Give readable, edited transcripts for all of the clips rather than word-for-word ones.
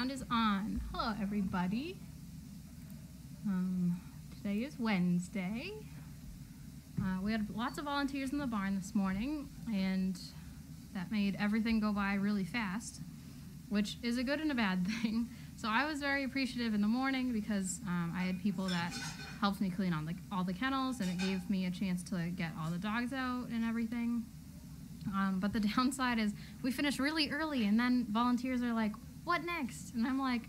sound is on. Hello, everybody. Today is Wednesday. We had lots of volunteers in the barn this morning, and that made everything go by really fast, which is a good and a bad thing. So I was very appreciative in the morning because I had people that helped me clean on all the kennels, and it gave me a chance to get all the dogs out and everything. But the downside is we finished really early, and then volunteers are like, what next? And I'm like,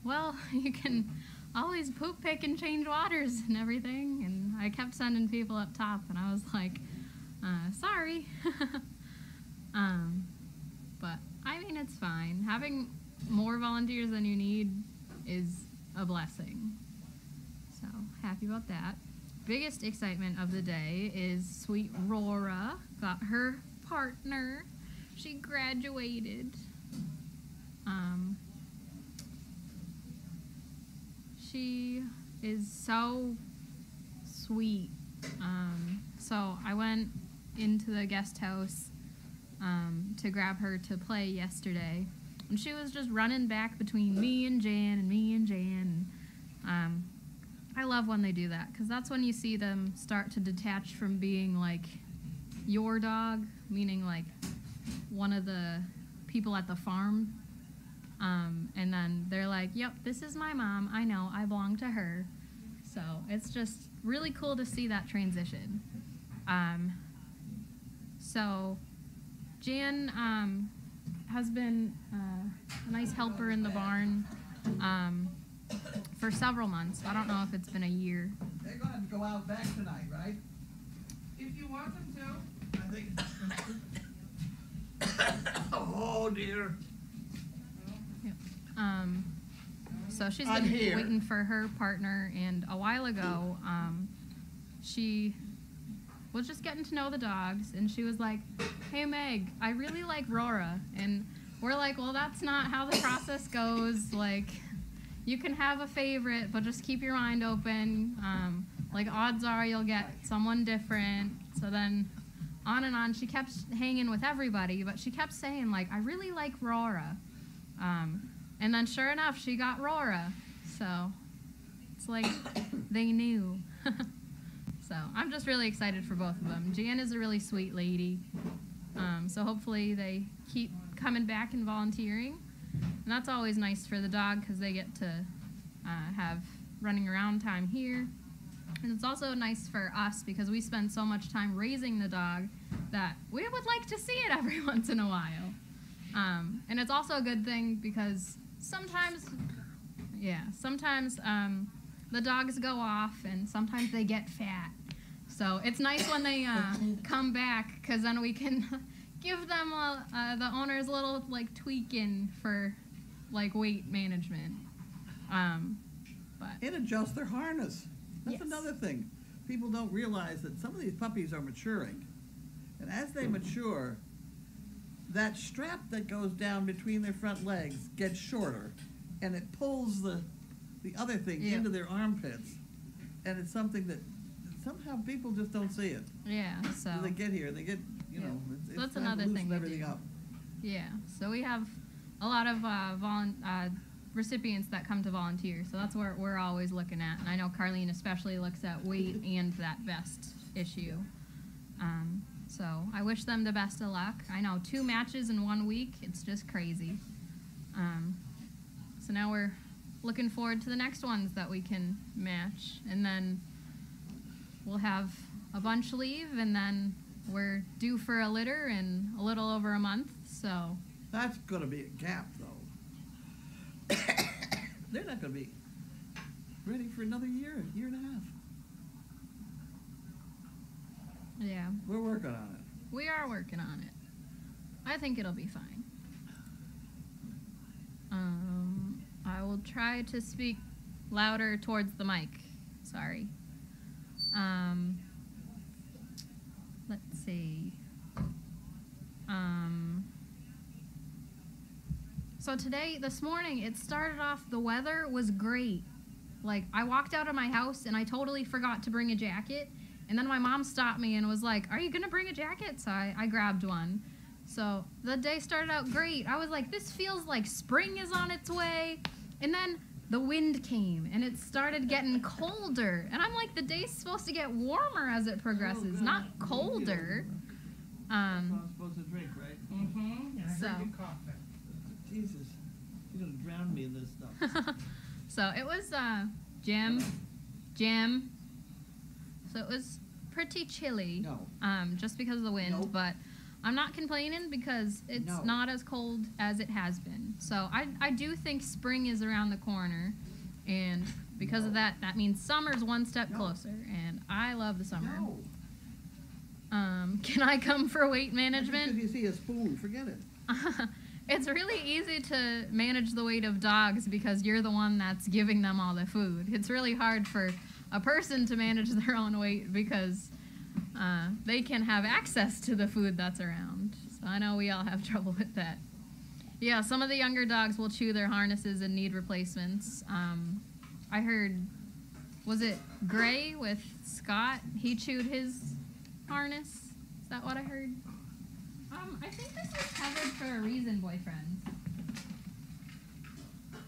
well, you can always poop pick and change waters and everything. And I kept sending people up top, and I was like, sorry. But I mean, it's fine. Having more volunteers than you need is a blessing. So happy about that. Biggest excitement of the day is sweet Rora got her partner. She graduated. She is so sweet. So I went into the guest house to grab her to play yesterday, and she was just running back between me and Jan and me and Jan. I love when they do that, because that's when you see them start to detach from being like your dog, meaning like one of the people at the farm, and then they're like, yep, this is my mom, I know, I belong to her. So it's just really cool to see that transition. So Jan has been a nice helper in the barn for several months. I don't know if it's been a year. They're going to go out back tonight, right? If you want them to. I think. Oh dear. Yep. So she's been waiting for her partner, and a while ago, she was just getting to know the dogs, and she was like, hey Meg, I really like Rora. And we're like, well, that's not how the process goes. Like, you can have a favorite, but just keep your mind open. Like, odds are you'll get someone different. So then on and on, she kept hanging with everybody, but she kept saying, like, I really like Rora. And then sure enough, she got Rora. So it's like they knew. So I'm just really excited for both of them. Jan is a really sweet lady. So hopefully they keep coming back and volunteering. And that's always nice for the dog, because they get to have running around time here. And it's also nice for us because we spend so much time raising the dog that we would like to see it every once in a while. And it's also a good thing because sometimes the dogs go off and sometimes they get fat. So it's nice when they come back, because then we can give them the owners a little like tweaking for like weight management. And adjust their harness. That's Yes. another thing. People don't realize that some of these puppies are maturing. And as they mature, that strap that goes down between their front legs gets shorter, and it pulls the other thing into their armpits. And it's something that somehow people just don't see it. Yeah, so When they get here, they get, know, it's that's time to another loosen thing to everything do. up. Yeah, so we have a lot of recipients that come to volunteer, so that's what we're always looking at. And I know Carlene especially looks at weight and that vest issue. So I wish them the best of luck. I know 2 matches in 1 week, it's just crazy. So now we're looking forward to the next ones that we can match, and then we'll have a bunch leave, and then we're due for a litter in a little over a month, so. That's going to be a gap, though. They're not going to be ready for another year and a half. Yeah. We're working on it. We are working on it. I think it'll be fine. I will try to speak louder towards the mic. Sorry. Let's see. So this morning, it started off, the weather was great. Like, I walked out of my house and I totally forgot to bring a jacket. And then my mom stopped me and was like, are you going to bring a jacket? So I grabbed one. So the day started out great. I was like, this feels like spring is on its way. And then the wind came and it started getting colder. And I'm like, the day's supposed to get warmer as it progresses, not colder. That's what I'm supposed to drink, right? Mm-hmm. Yeah, I So. heard you coughing. Jesus, you're gonna drown me in this stuff. So it was Jim. So it was pretty chilly. No. Just because of the wind, Nope. but I'm not complaining because it's No. not as cold as it has been. So I do think spring is around the corner, and because of that means summer's one step No. closer, and I love the summer. No. Can I come for weight If management? you see a spoon, forget it. It's really easy to manage the weight of dogs because you're the one that's giving them all the food. It's really hard for a person to manage their own weight because they can have access to the food that's around. So I know we all have trouble with that. Yeah, some of the younger dogs will chew their harnesses and need replacements. I heard, was it Gray with Scott? He chewed his harness. Is that what I heard? I think this was covered for a reason, boyfriend. All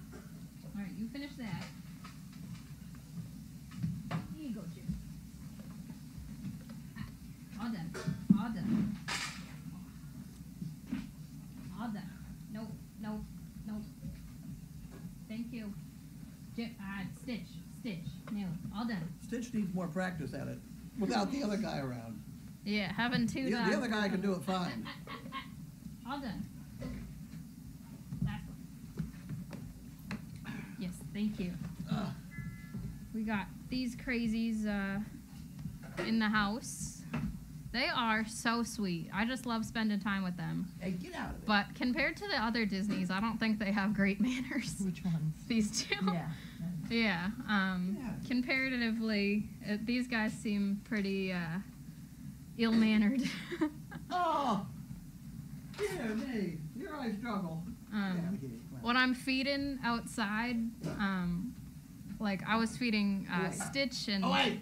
right, you finish that. Here you go, Jim. All done. All done. All done. Nope. Nope. Nope. Thank you. Jim. Stitch. Nail it. All done. Stitch needs more practice at it without the other guy around. Yeah, having two The dogs. other guy can do it fine. All done. Last one. Yes, thank you. Ugh. We got these crazies in the house. They are so sweet. I just love spending time with them. Hey, get out of it. But compared to the other Disneys, I don't think they have great manners. Which ones? These two. Yeah. Yeah. Yeah. Comparatively, these guys seem pretty ill-mannered. Oh, dear me. Here I struggle. Get out of here, clown. When I'm feeding outside, like I was feeding Stitch and Oh, wait.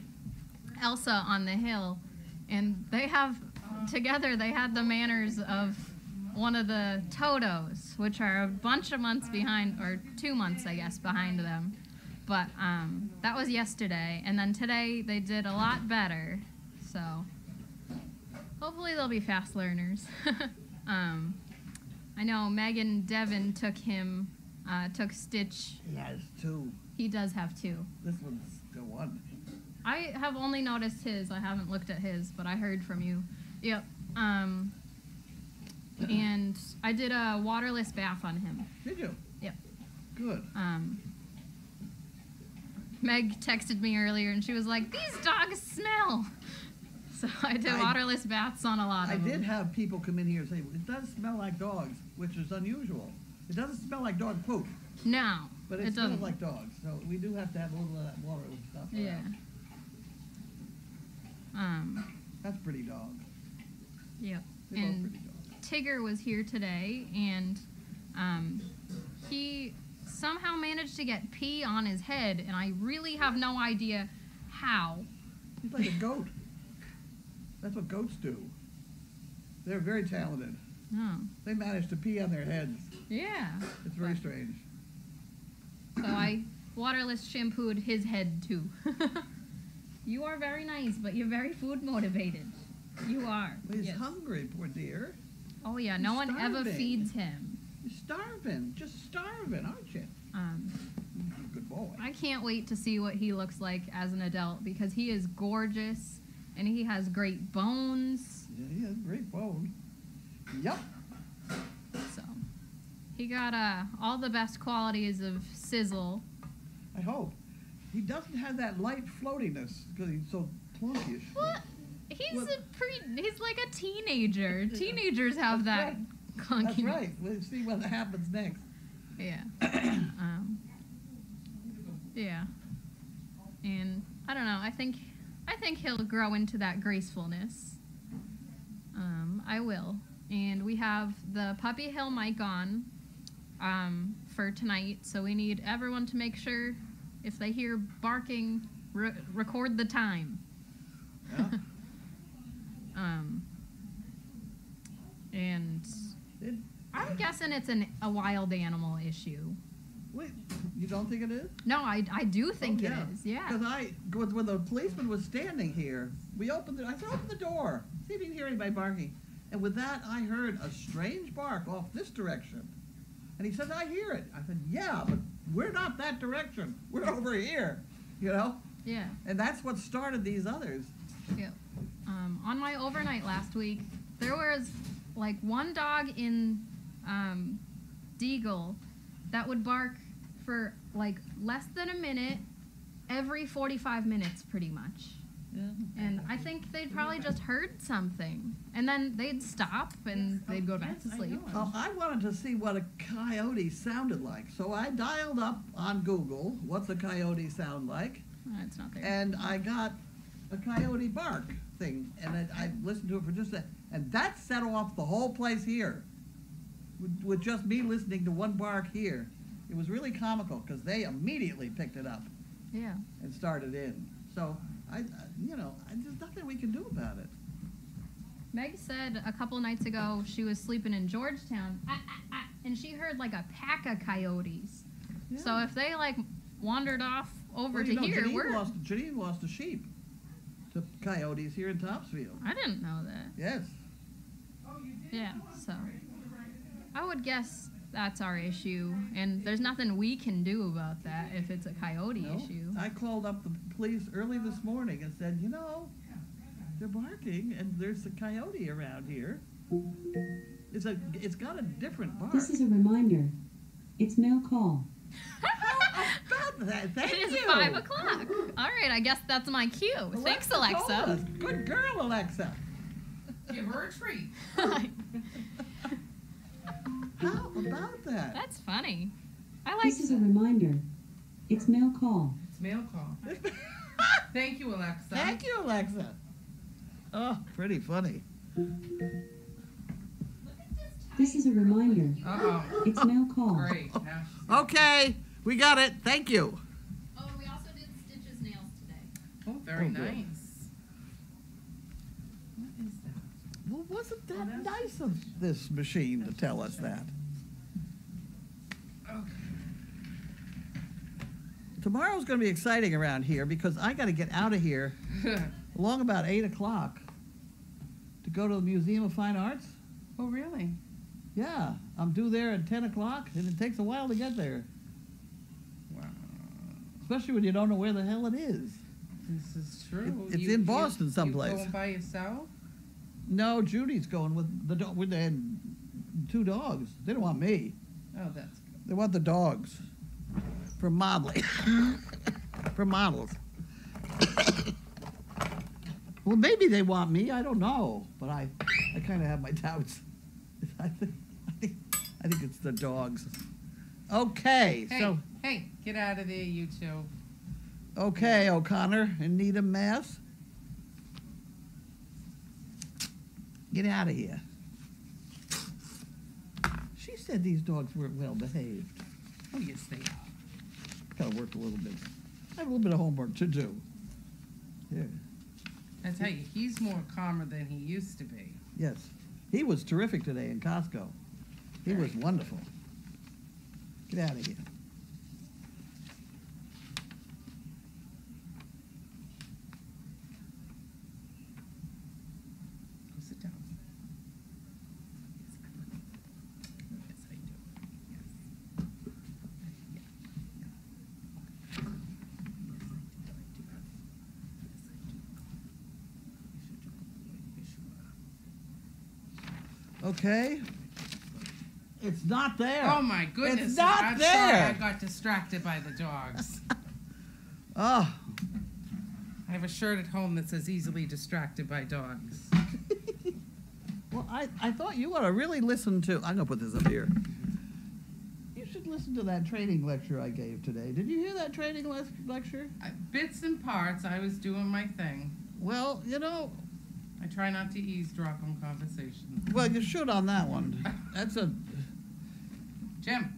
Elsa on the hill, and they have together they had the manners of one of the Totos, which are a bunch of months behind, or 2 months I guess behind them. But that was yesterday, and then today they did a lot better. So hopefully they'll be fast learners. I know Megan Devon took Stitch. He has two. He does have two. This one's the one. I have only noticed his. I haven't looked at his, but I heard from you. Yep. And I did a waterless bath on him. Did you? Yep. Good. Meg texted me earlier, and she was like, "These dogs smell." So I did waterless baths on a lot I of them. did have people come in here and say, it does smell like dogs, which is unusual. It doesn't smell like dog poop, No, but it smells doesn't. like dogs. So we do have to have a little of that water and stuff Yeah. around. That's pretty dog. Yep. They're both And pretty dogs. Tigger was here today, and he somehow managed to get pee on his head, and I really have no idea how. He's like a goat. That's what goats do. They're very talented. Oh, They manage to pee on their heads. yeah. It's very strange. So I waterless shampooed his head too. You are very nice, but you're very food motivated. You are. But he's Yes. hungry, poor dear. Oh yeah, no one ever starving. feeds him. He's starving. Just starving, aren't you? He's a good boy. I can't wait to see what he looks like as an adult because he is gorgeous and he has great bones. Yeah, he has great bone. Yep. So he got all the best qualities of sizzle. I hope. He doesn't have that light floatiness because he's so clunkish. What? He's Well- he's like a teenager. Teenagers have That's that clunky. That's right. We'll see what happens next. Yeah. Yeah. And I don't know. I think he'll grow into that gracefulness. I will. And we have the Puppy Hill mic on for tonight, so we need everyone to make sure if they hear barking, record the time. Yeah. And It, I'm guessing it's a wild animal issue. wait, you don't think it is? No, I do think Oh, it is. Yeah. Because when the policeman was standing here, I said, open the door, see if you can hear anybody barking. And with that, I heard a strange bark off this direction. And he said, I hear it. I said, yeah, but we're not that direction. We're over here, you know? Yeah. And that's what started these others. Yeah. On my overnight last week, there was like one dog in Deagle that would bark for like less than a minute every 45 minutes pretty much. Yeah. And I think they'd probably just heard something. And then they'd stop and they'd go back to sleep. I wanted to see what a coyote sounded like. So I dialed up on Google, what's a coyote sound like? It's not there. And I got a coyote bark thing. And I listened to it for just a, and that set off the whole place here. With just me listening to one bark here. It was really comical because they immediately picked it up Yeah. and started in. So, there's nothing we can do about it. Meg said a couple nights ago she was sleeping in Georgetown, and she heard like a pack of coyotes. Yeah. So if they like wandered off over Well, to here, Janine lost a sheep to coyotes here in Topsfield. I didn't know that. Yes. Yeah, so I would guess that's our issue, and there's nothing we can do about that if it's a coyote No. issue. I called up the police early this morning and said, they're barking and there's a coyote around here. It's got a different bark. This is a reminder. It's mail call. About that. Thank It is you. 5 o'clock. All right, I guess that's my cue. Thanks, told Alexa. us. Good girl, Alexa. Give her a treat. How about that? That's funny. I like This is a reminder. It's mail call. It's mail call. Thank you, Alexa. Thank you, Alexa. Oh, pretty funny. This is a reminder. Uh-oh. It's mail call. Great. Now she's- Okay, we got it. Thank you. Oh, we also did Stitch's nails today. Oh, very Oh, good. nice. What is that? Well, wasn't that nice of this machine to tell us that? Okay. Tomorrow's going to be exciting around here because I got to get out of here along about 8 o'clock to go to the Museum of Fine Arts. Oh, really? Yeah, I'm due there at 10 o'clock, and it takes a while to get there, Wow. especially when you don't know where the hell it is. This is true. It's in Boston someplace. You going by yourself? No, Judy's going with the dog. They had 2 dogs. They don't want me. Oh, that's good. They want the dogs for modeling, for models. Well, maybe they want me. I don't know, but I kind of have my doubts. I think it's the dogs. Okay, Hey, so hey, get out of there, you two. okay, O'Connor and Needham, Mass. Get out of here. She said these dogs weren't well behaved. Oh, yes, they are. Gotta work a little bit. I have a little bit of homework to do. Yeah. I tell you, he's more calmer than he used to be. Yes. He was terrific today in Costco. He was wonderful. Get out of here. Go sit down. Yes, I do. Yes. Yeah. Yeah. Okay. Yes, I do. Yes, I do. Yes, I do. You're such a good boy. Yes, you are. Okay. It's not there. Oh my goodness! It's not I'm there. sorry, I got distracted by the dogs. Oh. I have a shirt at home that says "easily distracted by dogs." Well, I thought you ought to really listen to. I'm gonna put this up here. You should listen to that training lecture I gave today. Did you hear that training lecture? Bits and parts. I was doing my thing. Well, I try not to eavesdrop on conversations. well, you should on that one. That's a. Jim.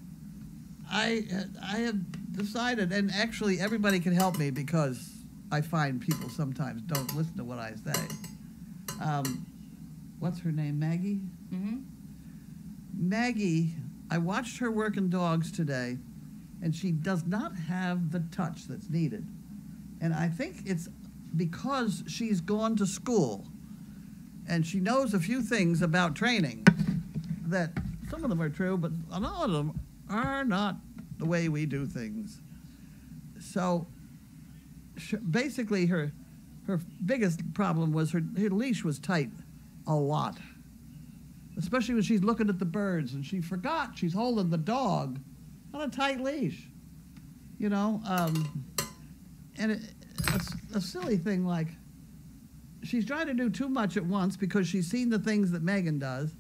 I have decided, and actually everybody can help me because I find people sometimes don't listen to what I say. What's her name, Maggie? Mm-hmm. Maggie, I watched her working dogs today, and she does not have the touch that's needed. And I think it's because she's gone to school, and she knows a few things about training that some of them are true, but a lot of them are not the way we do things. So basically her biggest problem was her leash was tight a lot, especially when she's looking at the birds and she forgot she's holding the dog on a tight leash, you know. And a silly thing like she's trying to do too much at once because she's seen the things that Megan does,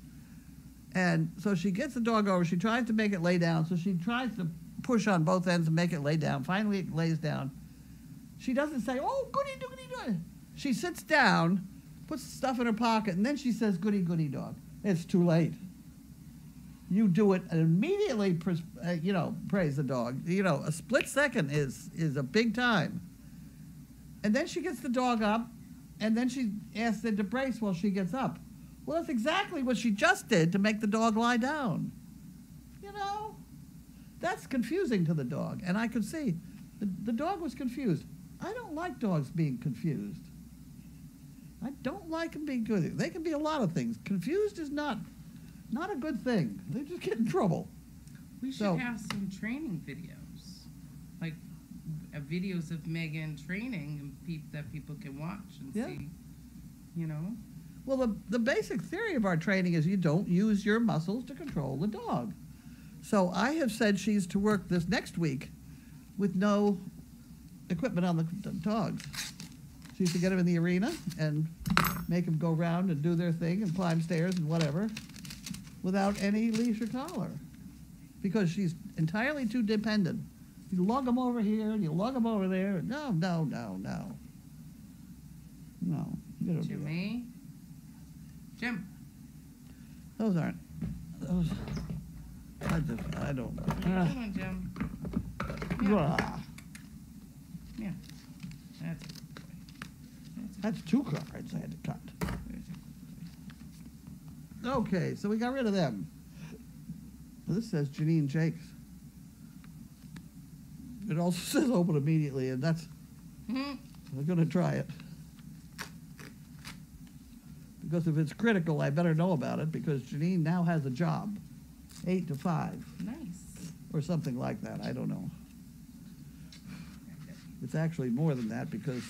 and so she gets the dog over, she tries to make it lay down, so she tries to push on both ends and make it lay down. Finally it lays down. She doesn't say, "Oh, goody, goody, goody." She sits down, puts the stuff in her pocket, and then she says, "Goody, goody, dog." It's too late. You do it and immediately, praise the dog. You know, a split second is a big time. And then she gets the dog up, and then she asks it to brace while she gets up. Well, that's exactly what she just did to make the dog lie down. You know, that's confusing to the dog, and I could see the dog was confused. I don't like dogs being confused. I don't like them being good. They can be a lot of things. Confused is not a good thing. They just get in trouble. We should have some training videos, like videos of Megan training and that people can watch and see, you know. Well, the basic theory of our training is you don't use your muscles to control the dog. So I have said she's to work this next week with no equipment on the dogs. She's to get them in the arena and make them go around and do their thing and climb stairs and whatever without any leash or collar, because she's entirely too dependent. You lug them over here and you lug them over there. No. You don't do Jimmy? Jim? that. Those aren't. Those. I don't. Come on, Jim. Ah, Yeah. That's it. that's 2 cards I had to cut. Okay, so we got rid of them. This says Janine Jakes. It also says open immediately, and that's, I'm going to try it. Because if it's critical, I better know about it, because Janine now has a job, 8 to 5. Nice. Or something like that, I don't know. It's actually more than that, because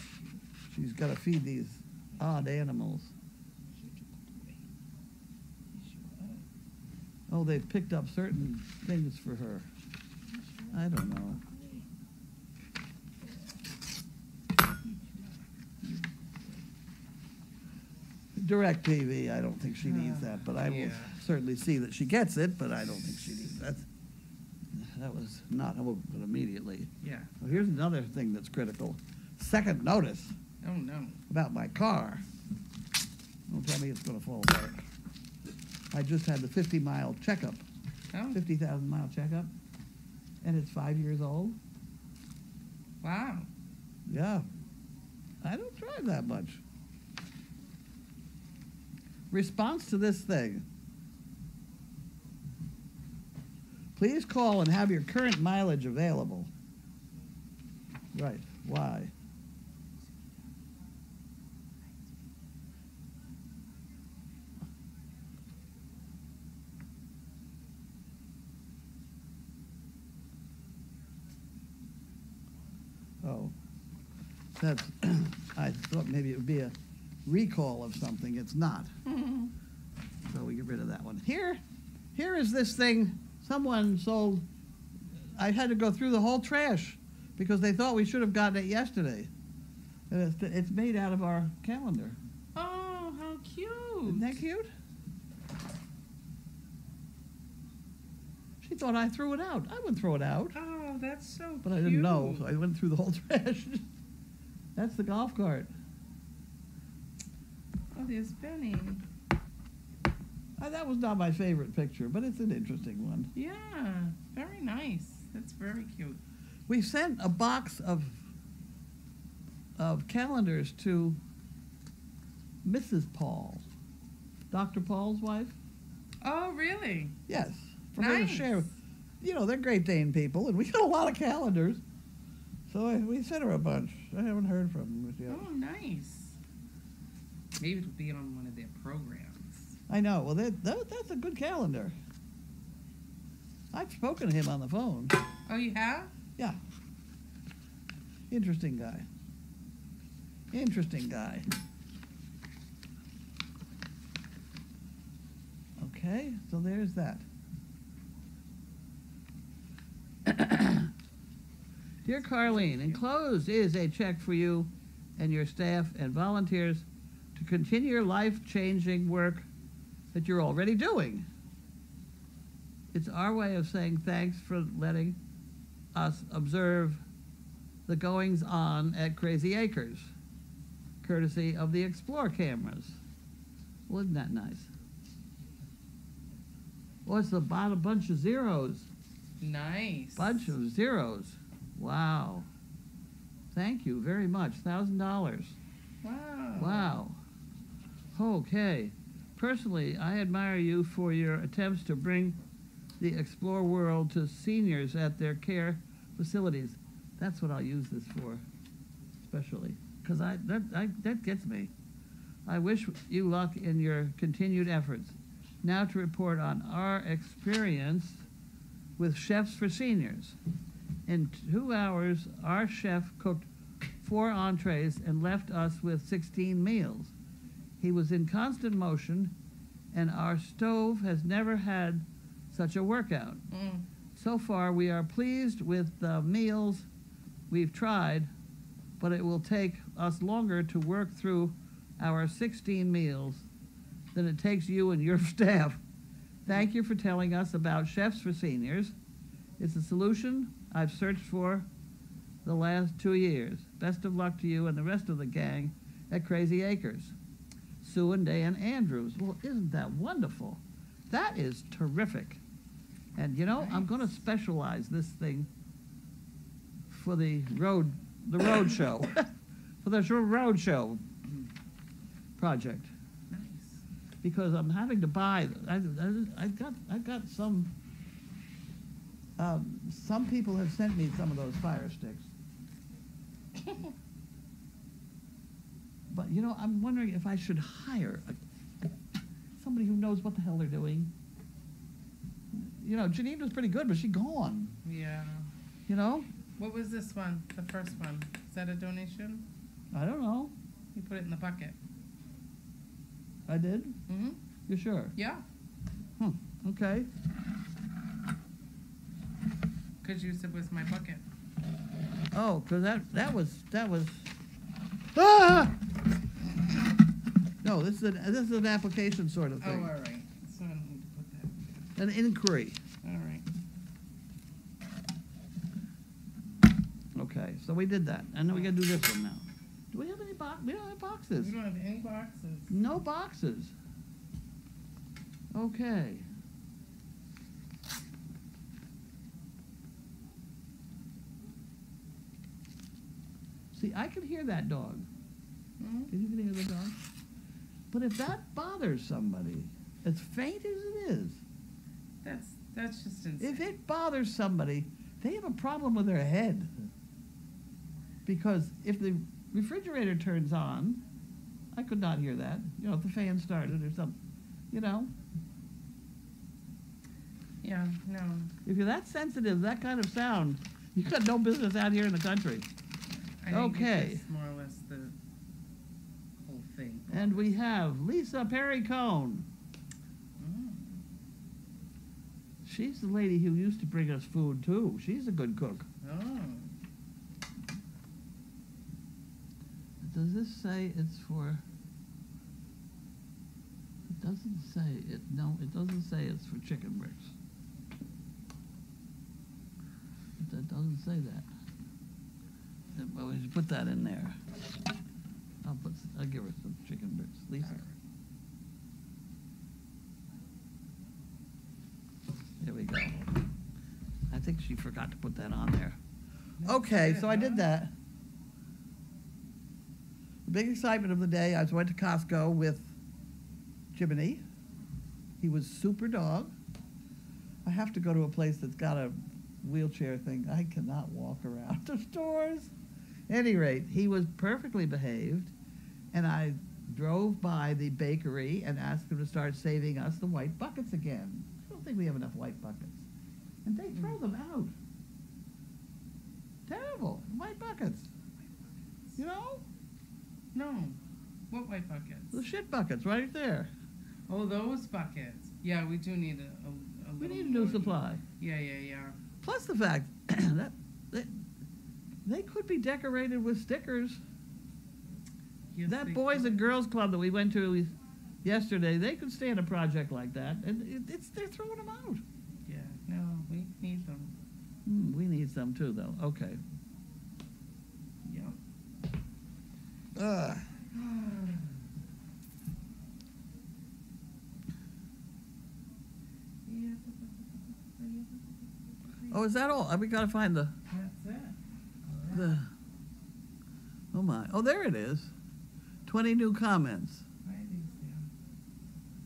she's got to feed these odd animals. Oh, they've picked up certain things for her. I don't know. Direct TV, I don't think she needs that, but I will certainly see that she gets it, but I don't think she needs that. That was not open immediately. Yeah. Well, here's another thing that's critical. Second notice. Oh, no. About my car. Don't tell me it's going to fall apart. I just had the 50-mile checkup, Oh, 50,000-mile checkup, and it's 5 years old. wow. Yeah. I don't drive that much. Response to this thing. Please call and have your current mileage available. Right. Why? Oh, that's, I thought maybe it would be a recall of something. It's not. So we get rid of that one. Here is this thing someone sold. I had to go through the whole trash because they thought we should have gotten it yesterday. And it's made out of our calendar. Oh, how cute. Isn't that cute? She thought I threw it out. I wouldn't throw it out. Oh, that's so cute. But I didn't know, so I went through the whole trash. That's the golf cart. Oh, there's Benny. That was not my favorite picture, but it's an interesting one. Yeah, very nice. That's very cute. We sent a box of calendars to Mrs. Paul, Dr. Paul's wife. Oh, really? Yes, for her to Nice. share. You know, they're Great Dane people, and we got a lot of calendars. So we sent her a bunch. I haven't heard from them yet. Oh, nice. Maybe it'll be on one of their programs. I know. Well, that's a good calendar. I've spoken to him on the phone. Oh, you have? Yeah. Interesting guy. Interesting guy. Okay, so there's that. Dear Carlene, enclosed is a check for you and your staff and volunteers to continue your life-changing work that you're already doing. It's our way of saying thanks for letting us observe the goings-on at Crazy Acres, courtesy of the Explore cameras. Well, isn't that nice? Oh, it's about a bunch of zeros. Nice. Bunch of zeros. Wow. Thank you very much. $1,000. Wow. Wow. Okay. Personally, I admire you for your attempts to bring the Explore world to seniors at their care facilities. That's what I'll use this for, especially, because that gets me. I wish you luck in your continued efforts. Now to report on our experience with Chefs for Seniors. In 2 hours, our chef cooked 4 entrees and left us with 16 meals. He was in constant motion, and our stove has never had such a workout. So far, we are pleased with the meals we've tried, but it will take us longer to work through our 16 meals than it takes you and your staff. Thank you for telling us about Chefs for Seniors. It's a solution I've searched for the last 2 years. Best of luck to you and the rest of the gang at Crazy Acres. Sue and Dan Andrews. Well, isn't that wonderful? That is terrific. And you know, Nice. I'm going to specialize this thing for the road show, for the road show project, Nice. because I'm having to buy. I got some. Some people have sent me some of those fire sticks. But you know, I'm wondering if I should hire somebody who knows what the hell they're doing. You know, Janine was pretty good, but she's gone. Yeah. You know? What was this one? The first one? Is that a donation? I don't know. You put it in the bucket. I did? Mm-hmm. You sure? Yeah. Okay. Because you said was my bucket. Oh, because that was. Ah! No, this is an application sort of Oh, thing. all right. So I don't need to put that. An inquiry. All right. Okay, so we did that, and then we got to do this one now. Do we have any We don't have boxes. We don't have any boxes. No boxes. Okay. See, I can hear that dog. Mm-hmm. Can you hear the dog? But if that bothers somebody, as faint as it is, That's just insane. if it bothers somebody, they have a problem with their head. Because if the refrigerator turns on, I could not hear that. You know, if the fan started or something, you know. Yeah, no. If you're that sensitive, that kind of sound, you got no business out here in the country. I think Okay. it's more or less the whole thing. And we have Lisa Perry Cone. Mm. She's the lady who used to bring us food, too. She's a good cook. Oh. Does this say it's for... It doesn't say it. No, it doesn't say it's for chicken bricks. It doesn't say that. Well, we should put that in there. I'll give her some chicken bricks. Lisa. There we go. I think she forgot to put that on there. Okay, so I did that. The big excitement of the day, I went to Costco with Jiminy. He was super dog. I have to go to a place that's got a wheelchair thing. I cannot walk around the stores. Any rate, he was perfectly behaved, and I drove by the bakery and asked him to start saving us the white buckets again. I don't think we have enough white buckets. And they throw them out. Terrible. White buckets. You know? No. What white buckets? The shit buckets right there. Oh, those buckets. Yeah, we do need a We little need a new more. supply. Yeah. Plus the fact that they could be decorated with stickers. Yes, That they Boys could. and Girls Club that we went to yesterday, they could stand a project like that, and they're throwing them out. Yeah, no, we need them. We need some too, though. Okay. Yeah. Oh, is that all? We gotta find the. That's it. The. Oh my! Oh, there it is. 20 new comments. Why are these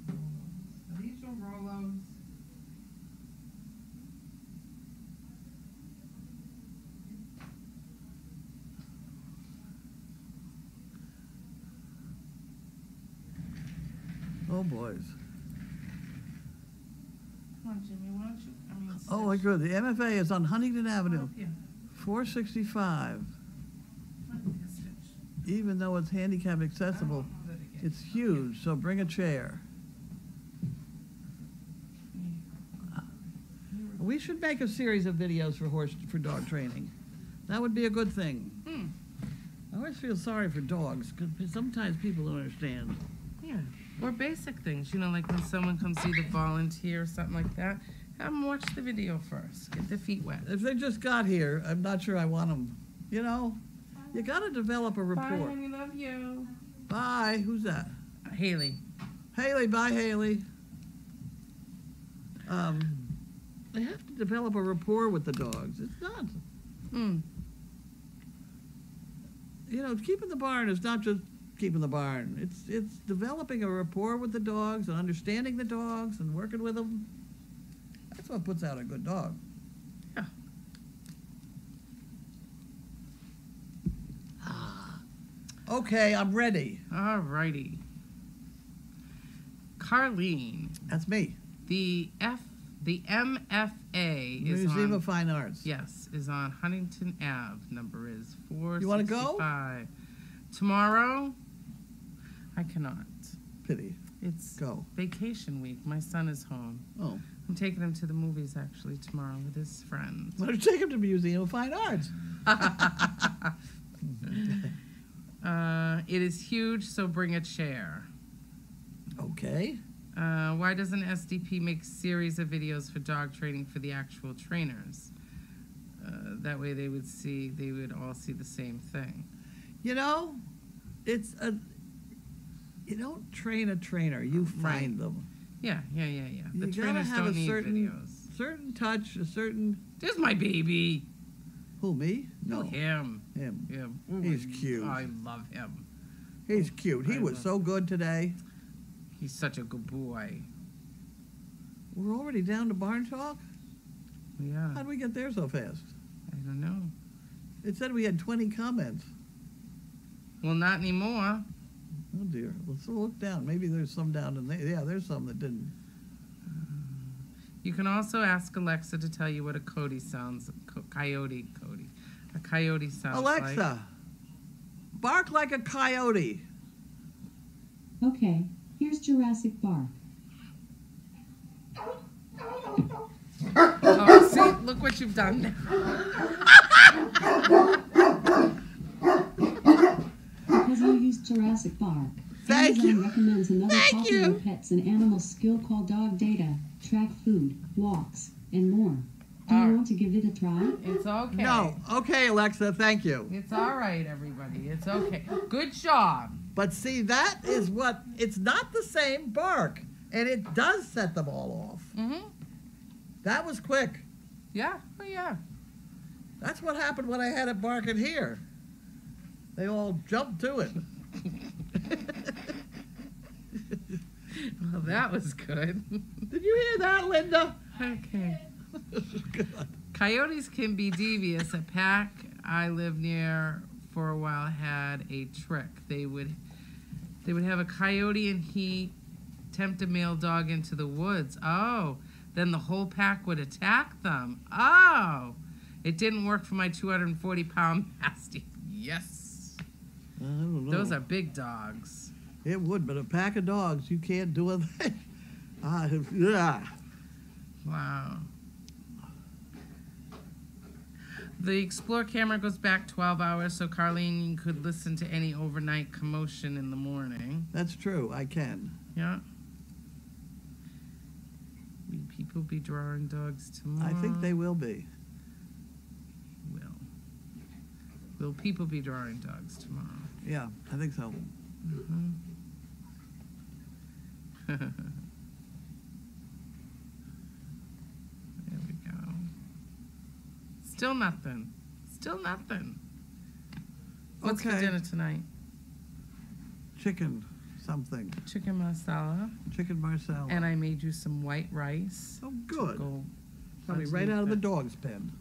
there? Are these your Rolos? Oh boys. Come on, Jimmy, why don't you? Oh my God! The MFA is on Huntington Avenue, Yeah. 465. Even though it's handicap accessible, it's huge. So bring a chair. We should make a series of videos for dog training. That would be a good thing. I always feel sorry for dogs because sometimes people don't understand. Yeah. Or basic things, like when someone comes to volunteer or something like that, have them watch the video first. Get their feet wet. If they just got here, I'm not sure I want them. You got to develop a Bye, rapport. honey, love you. Bye. Who's that? Haley. Haley. Bye, Haley. They have to develop a rapport with the dogs. It's not. Keeping the barn is not just keeping the barn. It's developing a rapport with the dogs and understanding the dogs and working with them. That's what puts out a good dog. Yeah. Okay, I'm ready. All righty. Carlene. That's me. The MFA is Museum on, of Fine Arts. Yes, is on Huntington Ave. Number is 465. You want to go? Tomorrow? I cannot. Pity. It's Go. vacation week. My son is home. Oh. I'm taking him to the movies actually tomorrow with his friends. Why don't you take him to Museum of Fine Arts? It is huge, so bring a chair. Okay. Why doesn't SDP make series of videos for dog training for the actual trainers? That way they would all see the same thing. You don't train a trainer, you find them. Yeah. The You gotta trainers have don't a need certain videos. certain touch, a certain. There's my baby. Who, me? No, him. Him. Oh, He's cute. I love him. He's cute. He was so good today. He's such a good boy. We're already down to barn talk? Yeah. How'd we get there so fast? I don't know. It said we had 20 comments. Well, not anymore. Oh dear. Let's look down. Maybe there's some down in there. Yeah, there's some that didn't. You can also ask Alexa to tell you what a coyote sounds. A coyote sounds like. Alexa, bark like a coyote. Okay, here's Jurassic Bark. Oh, see, look what you've done now. Because you used Jurassic Bark, Thank Amazon you. recommends another Thank popular you. pets and animal skill called Dog Data, Track Food, Walks, and more. Do you want to give it a try? It's okay. No. Okay, Alexa, thank you. It's all right, everybody. It's okay. Good job. But see, that is what, it's not the same bark. And it does set them all off. Mm-hmm. That was quick. Yeah. Oh, yeah. That's what happened when I had it barking here. They all jumped to it. Well, that was good. Did you hear that, Linda? Okay. Good. Coyotes can be devious. A pack I lived near for a while had a trick. They would have a coyote and he tempt a male dog into the woods. Oh, then the whole pack would attack them. Oh, it didn't work for my 240-pound Mastiff. Yes. I don't know. Those are big dogs. It would, but a pack of dogs, you can't do a thing. Yeah. Wow. The Explore camera goes back 12 hours, so Carlene could listen to any overnight commotion in the morning. That's true. I can. Yeah. Will people be drawing dogs tomorrow? I think they will be. Will people be drawing dogs tomorrow? Yeah, I think so. Mm-hmm. There we go. Still nothing. Still nothing. What's for Okay. dinner tonight? Chicken something. Chicken masala. Chicken marsala. And I made you some white rice. Oh, good. Go Probably right out of the dog's pen.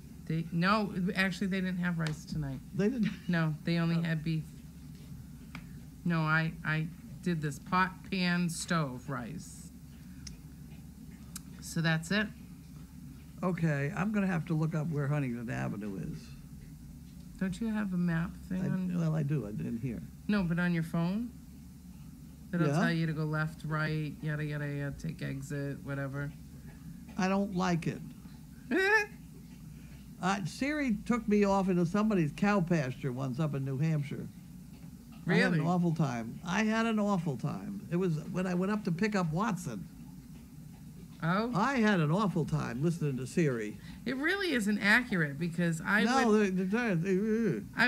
No, actually, they didn't have rice tonight. They didn't. No, they only had beef. No, I did this pot, pan, stove rice. So that's it. Okay, I'm going to have to look up where Huntington Avenue is. Don't you have a map thing on? Well, I do. I didn't hear. No, but on your phone? It'll Yeah? tell you to go left, right, yada, yada, yada, take exit, whatever. I don't like it. Siri took me off into somebody's cow pasture once up in New Hampshire. I had Really? an awful time. I had an awful time. It was when I went up to pick up Watson. Oh? I had an awful time listening to Siri. It really isn't accurate because I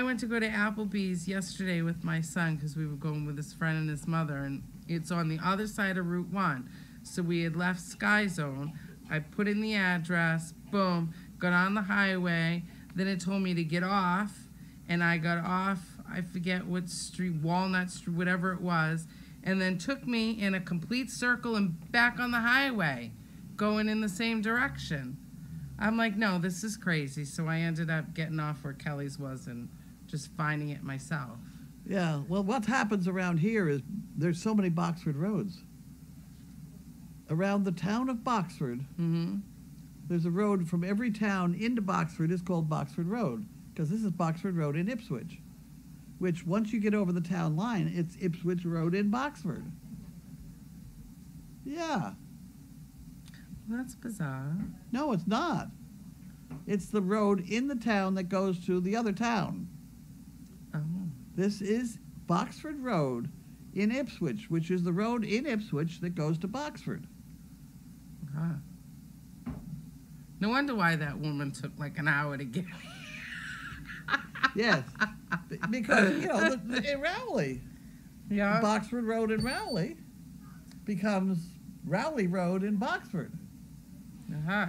went to go to Applebee's yesterday with my son because we were going with his friend and his mother, and it's on the other side of Route 1. So we had left Sky Zone. I put in the address, boom, got on the highway. Then it told me to get off, and I got off, I forget what street, Walnut Street, whatever it was, and then took me in a complete circle and back on the highway, going in the same direction. I'm like, no, this is crazy. So I ended up getting off where Kelly's was and just finding it myself. Yeah, well, what happens around here is there's so many Boxford roads. Around the town of Boxford, Mm-hmm. there's a road from every town into Boxford is called Boxford Road, because this is Boxford Road in Ipswich, which once you get over the town line, it's Ipswich Road in Boxford. Yeah. Well, that's bizarre. No, it's not. It's the road in the town that goes to the other town. Oh. This is Boxford Road in Ipswich, which is the road in Ipswich that goes to Boxford. Huh. No wonder why that woman took like an hour to get. Yes, because, you know, in Rowley, Yeah. Boxford Road in Rowley becomes Rowley Road in Boxford. Uh-huh.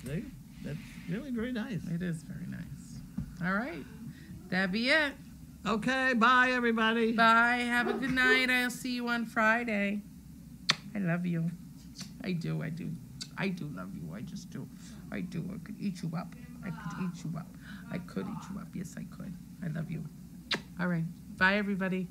See? That's really very nice. It is very nice. All right. That'd be it. Okay, bye, everybody. Bye. Have a good night. I'll see you on Friday. I love you. I do. I do. I do love you. I just do. I do. I could eat you up. I could eat you up. I could eat you up. Yes, I could. I love you. All right. Bye, everybody.